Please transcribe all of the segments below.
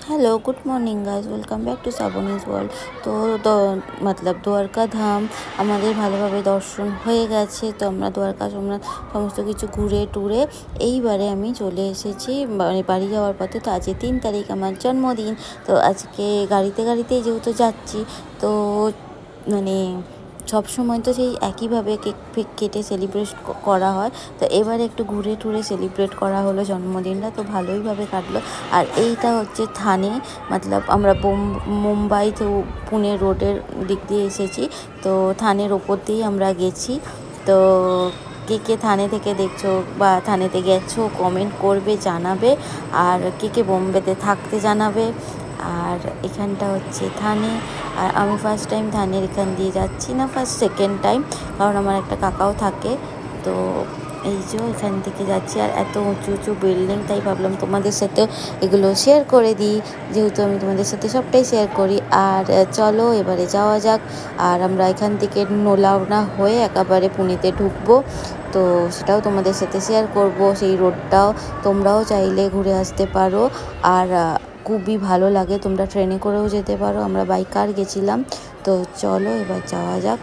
Hello good morning guys, welcome back to Sabnis world. तो मतलब द्वारका ধাম আমাদের ভালোভাবে দর্শন হয়ে গেছে। তো আমরা দ্বারকা সমস্ত কিছু ঘুরে টুরে এইবারে আমি চলে এসেছি মানে বাড়ি যাওয়ার পথে। তো আজকে 3 তারিখ আমার জন্মদিন। তো আজকে গাড়িতেই যেহেতু যাচ্ছি, তো মানে সব সময় তো সেই একইভাবে কেক ফেক কেটে সেলিব্রেট করা হয়। তো এবারে একটু ঘুরে টুরে সেলিব্রেট করা হলো জন্মদিনটা, তো ভালোইভাবে কাটলো। আর এইটা হচ্ছে থানে, মতলব আমরা মুম্বাই তো পুনে রোডের দিক দিয়ে এসেছি। তো থানের ওপর দিয়েই আমরা গেছি। তো কে কে থানে থেকে দেখছো বা থানেতে গেছো কমেন্ট করবে, জানাবে। আর কে কে বোম্বেতে থাকতে জানাবে। আর এখানটা হচ্ছে থানে। আর আমি ফার্স্ট টাইম থানের এখান দিয়ে যাচ্ছি না, সেকেন্ড টাইম, কারণ আমার একটা কাকাও থাকে। তো এই যে এখান থেকে যাচ্ছি, আর এত উঁচু উঁচু বিল্ডিং, তাই ভাবলাম তোমাদের সাথেও এগুলো শেয়ার করে দিই, যেহেতু আমি তোমাদের সাথে সবটাই শেয়ার করি। আর চলো এবারে যাওয়া যাক। আর আমরা এখান থেকে নোলাওনা হয়ে একেবারে পুনেতে ঢুকবো। তো সেটাও তোমাদের সাথে শেয়ার করব। সেই রোডটাও তোমরাও চাইলে ঘুরে আসতে পারো। আর খুবই ভালো লাগে, তোমরা ট্রেনে করেও যেতে পারো, আমরা বাইকার গেছিলাম। তো চলো এবার যাওয়া যাক।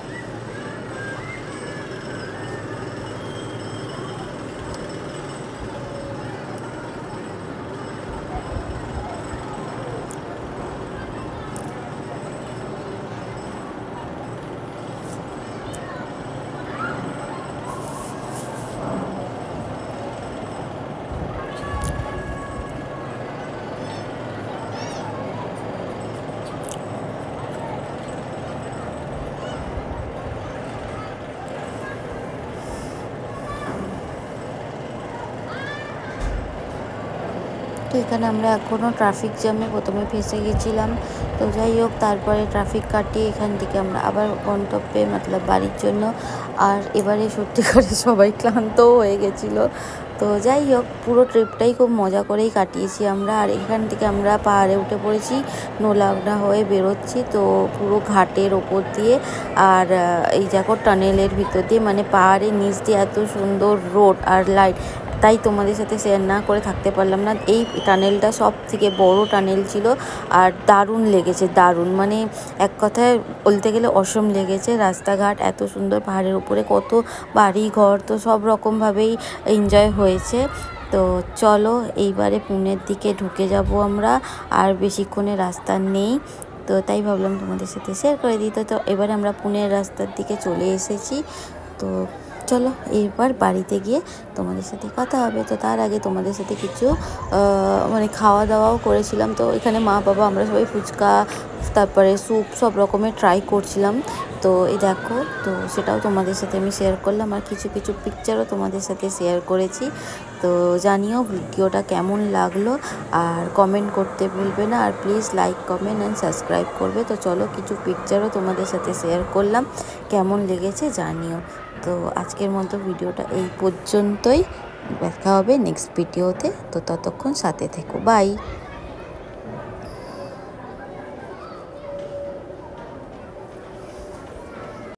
তো এখানে আমরা এখনও ট্রাফিক জ্যামে প্রথমে ফেসে গেছিলাম। তো যাই হোক, তারপরে ট্রাফিক কাটিয়ে এখান থেকে আমরা আবার গন্তব্যে মতলব বাড়ির জন্য। আর এবারে সত্যি করে সবাই ক্লান্তও হয়ে গেছিলো। তো যাই হোক, পুরো ট্রিপটাই খুব মজা করেই কাটিয়েছি আমরা। আর এখান থেকে আমরা পাহাড়ে উঠে পড়েছি, নোলাগড়া হয়ে বেরোচ্ছি। তো পুরো ঘাটের ওপর দিয়ে, আর এই দেখো টানেলের ভিতর দিয়ে, মানে পাহাড়ের নিচ দিয়ে এত সুন্দর রোড আর লাইট, তাই তোমাদের সাথে শেয়ার না করে থাকতে পারলাম না। এই টানেলটা সব থেকে বড় টানেল ছিল, আর দারুণ লেগেছে, দারুণ, মানে এক কথায় বলতে গেলে অসম লেগেছে। রাস্তাঘাট এত সুন্দর, পাহাড়ের উপরে কত বাড়ি ঘর, তো সব রকমভাবেই এনজয় হয়েছে। তো চলো এইবারে পুনের দিকে ঢুকে যাব আমরা, আর বেশিক্ষণে রাস্তা নেই। তো তাই ভাবলাম তোমাদের সাথে শেয়ার করে দিই। তো এবারে আমরা পুনের রাস্তার দিকে চলে এসেছি। তো চলো এবার বাড়িতে গিয়ে তোমাদের সাথে কথা হবে। তো তার আগে তোমাদের সাথে কিছু মানে খাওয়া দাওয়াও করেছিলাম। তো এখানে মা বাবা আমরা সবাই ফুচকা, তারপরে স্যুপ, সব রকমের ট্রাই করছিলাম। তো এই দেখো, তো সেটাও তোমাদের সাথে আমি শেয়ার করলাম। আর কিছু পিকচারও তোমাদের সাথে শেয়ার করেছি। তো জানিও ভিডিওটা কেমন লাগলো, আর কমেন্ট করতে ভুলবে না। আর please like, comment and subscribe করবে। তো চলো কিছু পিকচারও তোমাদের সাথে শেয়ার করলাম, কেমন লেগেছে জানিও। তো আজকের মতো ভিডিওটা এই পর্যন্তই, দেখা হবে নেক্সট ভিডিওতে। তো ততক্ষণ সাথে থেকো, বাই।